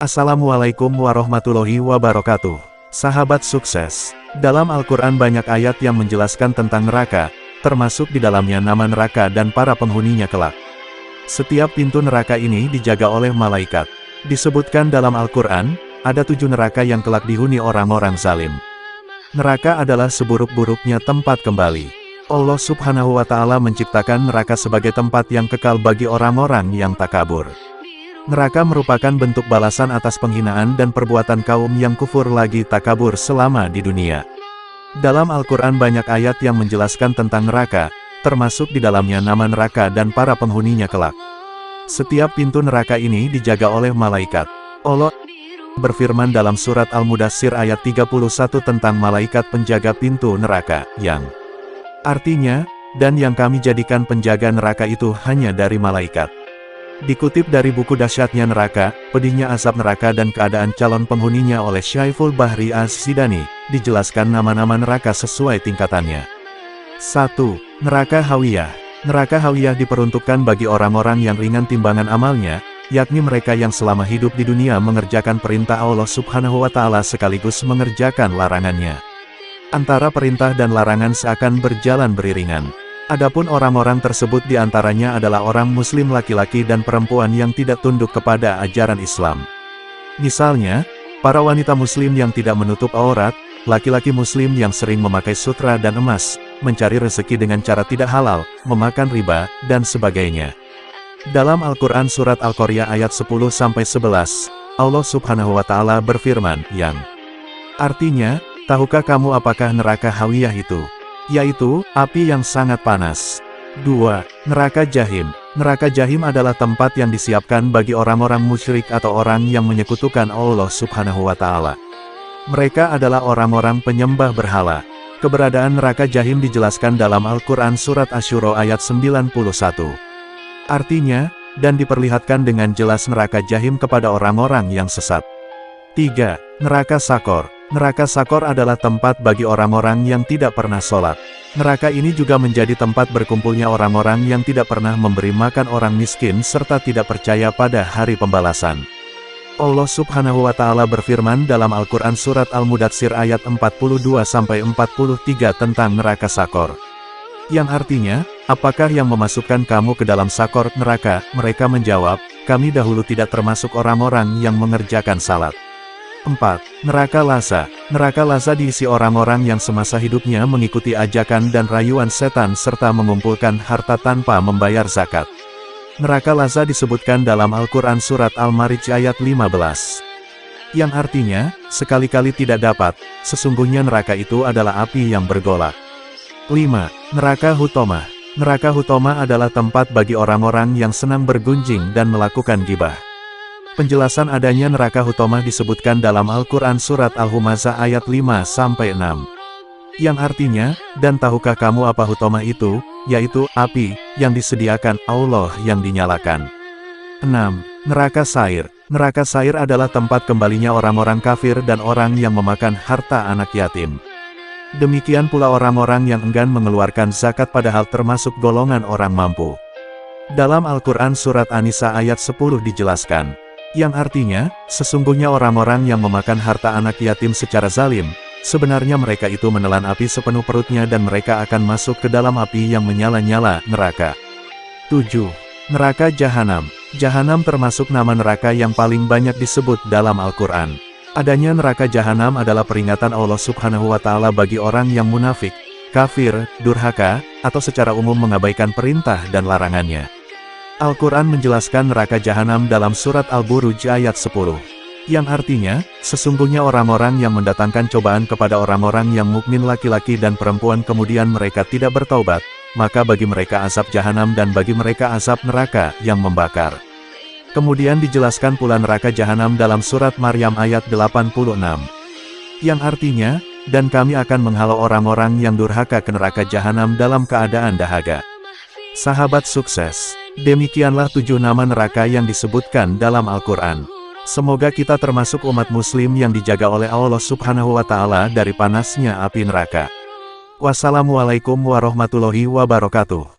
Assalamualaikum warahmatullahi wabarakatuh. Sahabat sukses, dalam Al-Quran banyak ayat yang menjelaskan tentang neraka, termasuk di dalamnya nama neraka dan para penghuninya kelak. Setiap pintu neraka ini dijaga oleh malaikat. Disebutkan dalam Al-Quran, ada 7 neraka yang kelak dihuni orang-orang zalim. Neraka adalah seburuk-buruknya tempat kembali. Allah Subhanahu wa Ta'ala menciptakan neraka sebagai tempat yang kekal bagi orang-orang yang takabur. Neraka merupakan bentuk balasan atas penghinaan dan perbuatan kaum yang kufur lagi takabur selama di dunia. Dalam Al-Quran banyak ayat yang menjelaskan tentang neraka, termasuk di dalamnya nama neraka dan para penghuninya kelak. Setiap pintu neraka ini dijaga oleh malaikat. Allah berfirman dalam surat Al-Mudaththir ayat 31 tentang malaikat penjaga pintu neraka, yang artinya, dan yang kami jadikan penjaga neraka itu hanya dari malaikat. Dikutip dari buku Dahsyatnya Neraka, Pedihnya Azab Neraka dan Keadaan Calon Penghuninya oleh Syaiful Bahri Az-Zidani, dijelaskan nama-nama neraka sesuai tingkatannya. 1. Neraka Hawiyah. Neraka Hawiyah diperuntukkan bagi orang-orang yang ringan timbangan amalnya, yakni mereka yang selama hidup di dunia mengerjakan perintah Allah Subhanahu wa Ta'ala sekaligus mengerjakan larangannya. Antara perintah dan larangan seakan berjalan beriringan. Adapun orang-orang tersebut diantaranya adalah orang muslim laki-laki dan perempuan yang tidak tunduk kepada ajaran Islam. Misalnya, para wanita muslim yang tidak menutup aurat, laki-laki muslim yang sering memakai sutra dan emas, mencari rezeki dengan cara tidak halal, memakan riba, dan sebagainya. Dalam Al-Quran Surat Al-Qaryah ayat 10-11, Allah Subhanahu wa Ta'ala berfirman, yang artinya, tahukah kamu apakah neraka Hawiyah itu? Yaitu, api yang sangat panas. 2. Neraka Jahim. Neraka Jahim adalah tempat yang disiapkan bagi orang-orang musyrik atau orang yang menyekutukan Allah Subhanahu wa Ta'ala. Mereka adalah orang-orang penyembah berhala. Keberadaan neraka Jahim dijelaskan dalam Al-Quran Surat Asy-Syura ayat 91. Artinya, dan diperlihatkan dengan jelas neraka Jahim kepada orang-orang yang sesat. 3. Neraka Sakor. Neraka Sakor adalah tempat bagi orang-orang yang tidak pernah sholat. Neraka ini juga menjadi tempat berkumpulnya orang-orang yang tidak pernah memberi makan orang miskin serta tidak percaya pada hari pembalasan. Allah Subhanahu wa Ta'ala berfirman dalam Al-Quran Surat Al-Mudaththir ayat 42-43 tentang neraka Sakor. Yang artinya, apakah yang memasukkan kamu ke dalam Sakor neraka? Mereka menjawab, kami dahulu tidak termasuk orang-orang yang mengerjakan salat. 4. Neraka Lazza. Neraka Lazza diisi orang-orang yang semasa hidupnya mengikuti ajakan dan rayuan setan serta mengumpulkan harta tanpa membayar zakat. Neraka Lazza disebutkan dalam Al-Quran Surat Al-Ma'arij ayat 15. Yang artinya, sekali-kali tidak dapat, sesungguhnya neraka itu adalah api yang bergolak. 5. Neraka Hutomah. Neraka Hutomah adalah tempat bagi orang-orang yang senang bergunjing dan melakukan gibah. Penjelasan adanya neraka Hutomah disebutkan dalam Al-Quran Surat Al-Humazah ayat 5-6. Yang artinya, dan tahukah kamu apa Hutomah itu? Yaitu, api, yang disediakan Allah yang dinyalakan. 6. Neraka Sair. Neraka Sair adalah tempat kembalinya orang-orang kafir dan orang yang memakan harta anak yatim. Demikian pula orang-orang yang enggan mengeluarkan zakat padahal termasuk golongan orang mampu. Dalam Al-Quran Surat An-Nisa ayat 10 dijelaskan. Yang artinya, sesungguhnya orang-orang yang memakan harta anak yatim secara zalim, sebenarnya mereka itu menelan api sepenuh perutnya dan mereka akan masuk ke dalam api yang menyala-nyala, neraka. 7. Neraka Jahanam. Jahanam termasuk nama neraka yang paling banyak disebut dalam Al-Quran. Adanya neraka Jahanam adalah peringatan Allah Subhanahu wa Ta'ala bagi orang yang munafik, kafir, durhaka, atau secara umum mengabaikan perintah dan larangannya. Al-Quran menjelaskan neraka Jahanam dalam Surat Al-Buruj ayat 10. Yang artinya, sesungguhnya orang-orang yang mendatangkan cobaan kepada orang-orang yang mukmin laki-laki dan perempuan kemudian mereka tidak bertaubat, maka bagi mereka azab Jahanam dan bagi mereka azab neraka yang membakar. Kemudian dijelaskan pula neraka Jahanam dalam Surat Maryam ayat 86. Yang artinya, dan kami akan menghalau orang-orang yang durhaka ke neraka Jahanam dalam keadaan dahaga. Sahabat sukses, demikianlah 7 nama neraka yang disebutkan dalam Al-Quran. Semoga kita termasuk umat muslim yang dijaga oleh Allah Subhanahu wa Ta'ala dari panasnya api neraka. Wassalamualaikum warahmatullahi wabarakatuh.